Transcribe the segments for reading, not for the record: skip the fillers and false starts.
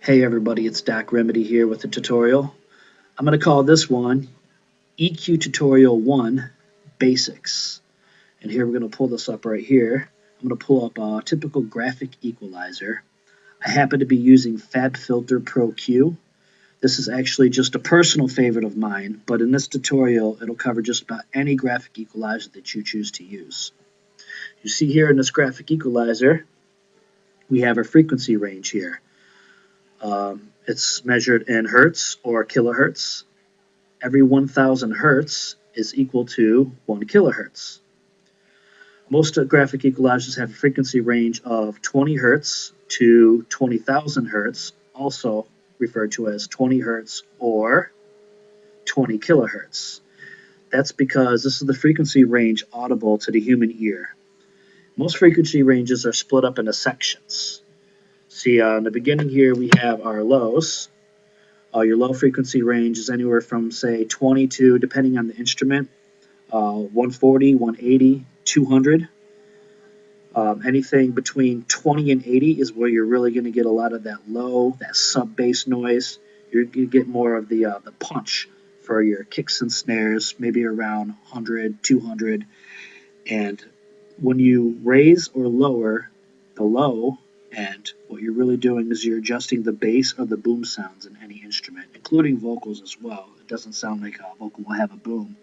Hey everybody, it's Doc Remedy here with the tutorial. I'm going to call this one EQ Tutorial 1 Basics. And here we're going to pull this up right here. I'm going to pull up a typical graphic equalizer. I happen to be using FabFilter Pro Q. This is actually just a personal favorite of mine, but in this tutorial it'll cover just about any graphic equalizer that you choose to use. You see here in this graphic equalizer, we have a frequency range here. It's measured in hertz or kilohertz. Every 1,000 hertz is equal to 1 kilohertz. Most graphic equalizers have a frequency range of 20 hertz to 20,000 hertz, also referred to as 20 hertz or 20 kilohertz. That's because this is the frequency range audible to the human ear. Most frequency ranges are split up into sections. See, in the beginning here we have our lows. Your low frequency range is anywhere from, say, 20 to, depending on the instrument, 140, 180, 200. Anything between 20 and 80 is where you're really going to get a lot of that low, that sub-bass noise. You're going to get more of the punch for your kicks and snares, maybe around 100, 200. And when you raise or lower the low end, what you're really doing is you're adjusting the bass or the boom sounds in any instrument, including vocals as well. It doesn't sound like a vocal will have a boom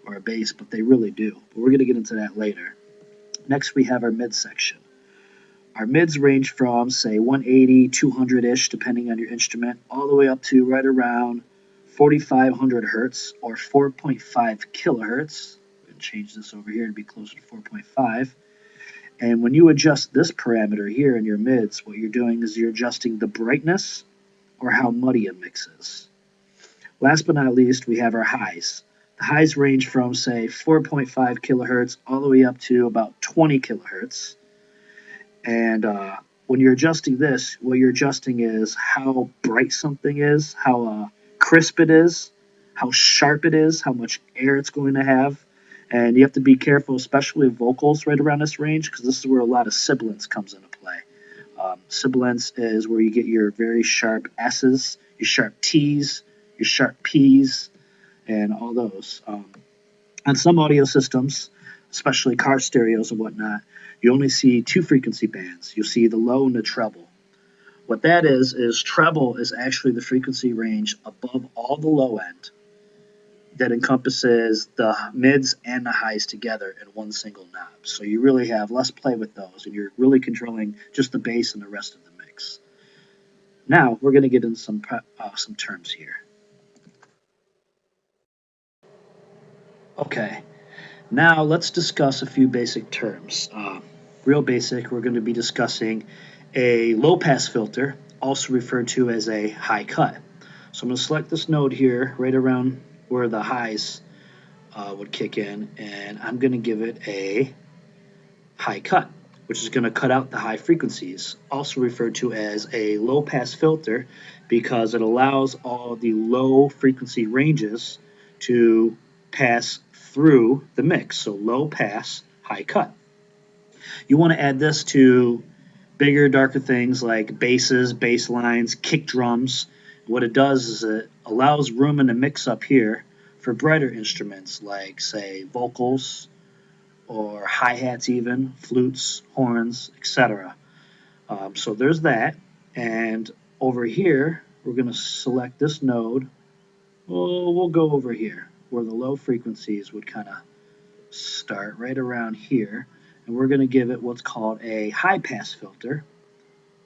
or a bass, but they really do. But we're going to get into that later. Next, we have our midsection. Our mids range from, say, 180, 200-ish, depending on your instrument, all the way up to right around 4,500 hertz or 4.5 kilohertz. Change this over here to be closer to 4.5. And when you adjust this parameter here in your mids, what you're doing is you're adjusting the brightness or how muddy a mix is. Last but not least, we have our highs. The highs range from, say, 4.5 kilohertz all the way up to about 20 kilohertz. And when you're adjusting this, what you're adjusting is how bright something is, how crisp it is, how sharp it is, how much air it's going to have. And you have to be careful, especially with vocals right around this range, because this is where a lot of sibilance comes into play. Sibilance is where you get your very sharp S's, your sharp T's, your sharp P's, and all those. On some audio systems, especially car stereos and whatnot, you only see two frequency bands. You'll see the low and the treble. What that is treble is actually the frequency range above all the low end that encompasses the mids and the highs together in one single knob. So you really have less play with those, and you're really controlling just the bass and the rest of the mix. Now we're going to get into some terms here. Okay, now let's discuss a few basic terms. Real basic, we're going to be discussing a low-pass filter, also referred to as a high cut. So I'm going to select this node here, right around where the highs would kick in, and I'm going to give it a high cut, which is going to cut out the high frequencies, also referred to as a low-pass filter because it allows all the low frequency ranges to pass through the mix. So low pass, high cut. You want to add this to bigger, darker things like basses, bass lines, kick drums. What it does is it allows room in the mix up here for brighter instruments like, say, vocals or hi-hats even, flutes, horns, etc. So there's that. And over here, we're going to select this node. We'll go over here where the low frequencies would kind of start right around here. And we're going to give it what's called a high-pass filter,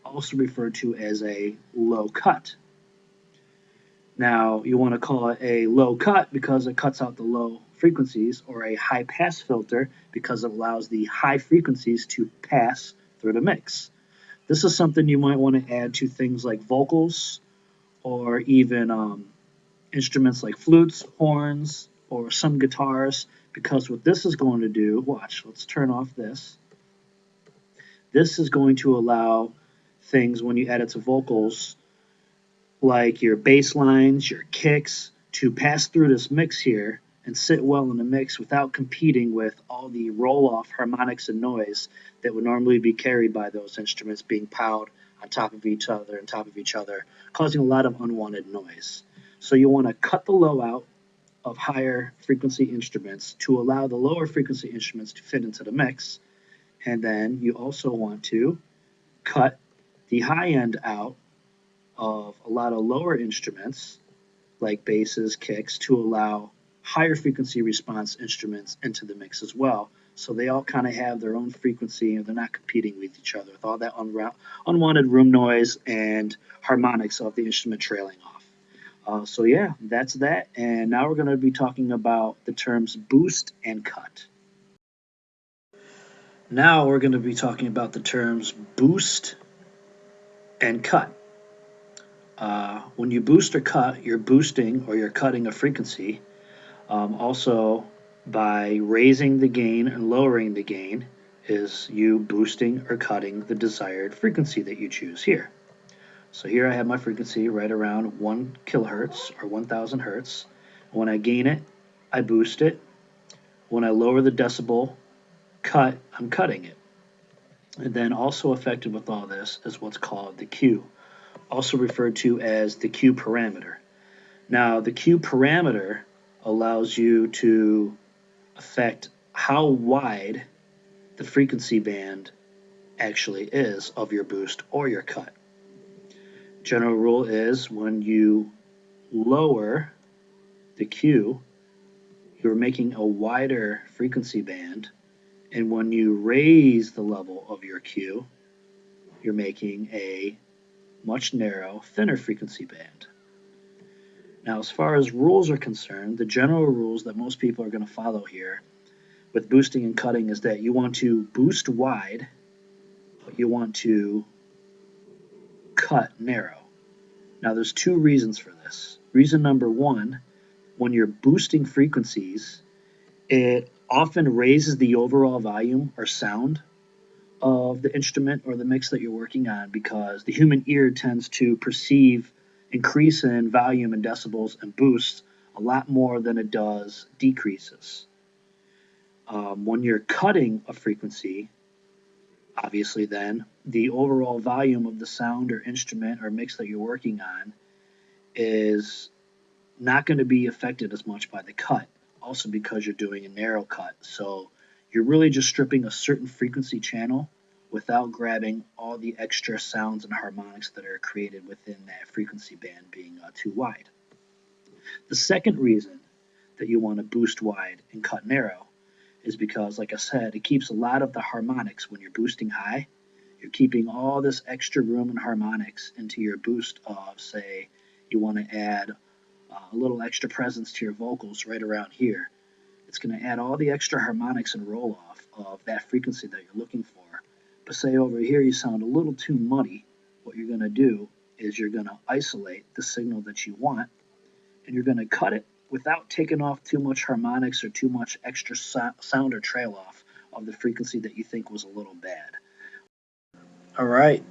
also referred to as a low cut. Now, you want to call it a low cut because it cuts out the low frequencies, or a high pass filter because it allows the high frequencies to pass through the mix. This is something you might want to add to things like vocals or even instruments like flutes, horns, or some guitars, because what this is going to do, watch, let's turn off this. This is going to allow things when you add it to vocals like your bass lines, your kicks, to pass through this mix here and sit well in the mix without competing with all the roll-off harmonics and noise that would normally be carried by those instruments being piled on top of each other, causing a lot of unwanted noise. So you want to cut the low out of higher frequency instruments to allow the lower frequency instruments to fit into the mix. And then you also want to cut the high end out of a lot of lower instruments like basses, kicks, to allow higher frequency response instruments into the mix as well. So they all kind of have their own frequency and they're not competing with each other with all that unwanted room noise and harmonics of the instrument trailing off. So yeah, that's that. And now we're going to be talking about the terms boost and cut. Now we're going to be talking about the terms boost and cut. When you boost or cut, you're boosting or you're cutting a frequency. Also, by raising the gain and lowering the gain is you boosting or cutting the desired frequency that you choose here. So here I have my frequency right around 1 kilohertz or 1000 hertz. When I gain it, I boost it. When I lower the decibel cut, I'm cutting it. And then also affected with all this is what's called the Q, also referred to as the Q parameter. Now, the Q parameter allows you to affect how wide the frequency band actually is of your boost or your cut. General rule is when you lower the Q, you're making a wider frequency band, and when you raise the level of your Q, you're making a much narrow, thinner frequency band. Now, as far as rules are concerned, the general rules that most people are going to follow here with boosting and cutting is that you want to boost wide, but you want to cut narrow. Now, there's two reasons for this. Reason number one, when you're boosting frequencies, it often raises the overall volume or sound of the instrument or the mix that you're working on because the human ear tends to perceive increase in volume and decibels and boosts a lot more than it does decreases. When you're cutting a frequency, obviously then the overall volume of the sound or instrument or mix that you're working on is not going to be affected as much by the cut, also because you're doing a narrow cut. So you're really just stripping a certain frequency channel without grabbing all the extra sounds and harmonics that are created within that frequency band being too wide. The second reason that you want to boost wide and cut narrow is because, like I said, it keeps a lot of the harmonics when you're boosting high. You're keeping all this extra room and harmonics into your boost of, say, you want to add a little extra presence to your vocals right around here. It's going to add all the extra harmonics and roll off of that frequency that you're looking for. But say over here you sound a little too muddy, what you're going to do is you're going to isolate the signal that you want and you're going to cut it without taking off too much harmonics or too much extra sound or trail off of the frequency that you think was a little bad. All right,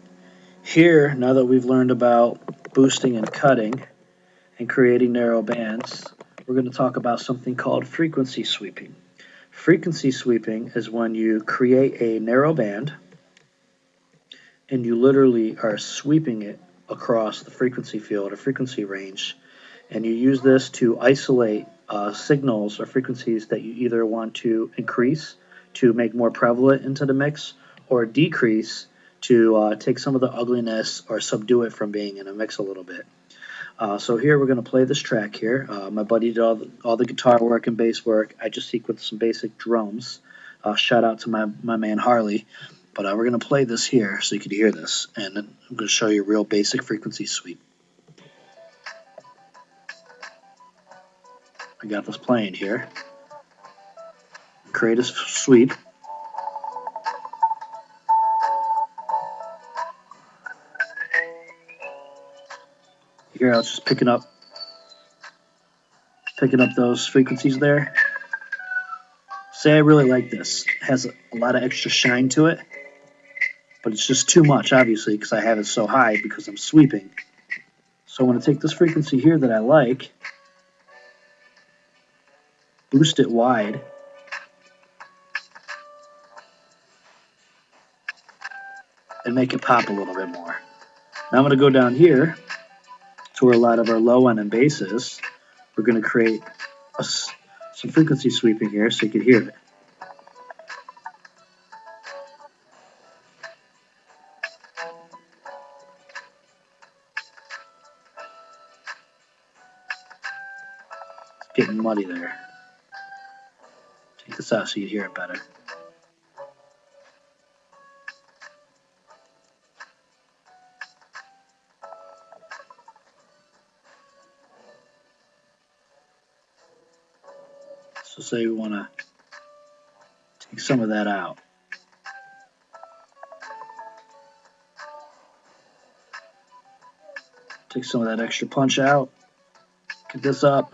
here, now that we've learned about boosting and cutting and creating narrow bands, we're going to talk about something called frequency sweeping. Frequency sweeping is when you create a narrow band and you literally are sweeping it across the frequency field or frequency range, and you use this to isolate signals or frequencies that you either want to increase to make more prevalent into the mix or decrease to take some of the ugliness or subdue it from being in a mix a little bit. So here we're going to play this track here. My buddy did all the guitar work and bass work. I just sequenced some basic drums. Shout out to my man Harley. But we're going to play this here so you can hear this. And I'm going to show you a real basic frequency sweep. I got this playing here. Create a sweep. Here I was just picking up those frequencies there. Say I really like this. It has a lot of extra shine to it, but it's just too much, obviously, because I have it so high because I'm sweeping. So I'm going to take this frequency here that I like, boost it wide, and make it pop a little bit more. Now I'm going to go down here to where a lot of our low end and bass is. We're going to create some frequency sweeping here so you can hear it. It's getting muddy there. Take this out so you hear it better. So say we want to take some of that out. Take some of that extra punch out. Get this up.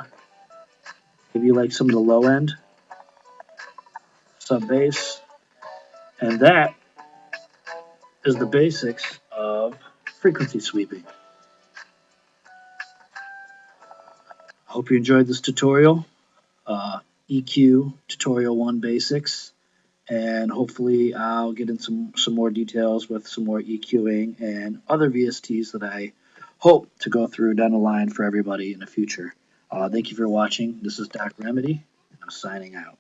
Maybe you like some of the low end, sub bass. And that is the basics of frequency sweeping. I hope you enjoyed this tutorial. EQ Tutorial 1 Basics. And hopefully I'll get in some more details with some more EQing and other VSTs that I hope to go through down the line for everybody in the future. Thank you for watching. This is Doc Remedy. I'm signing out.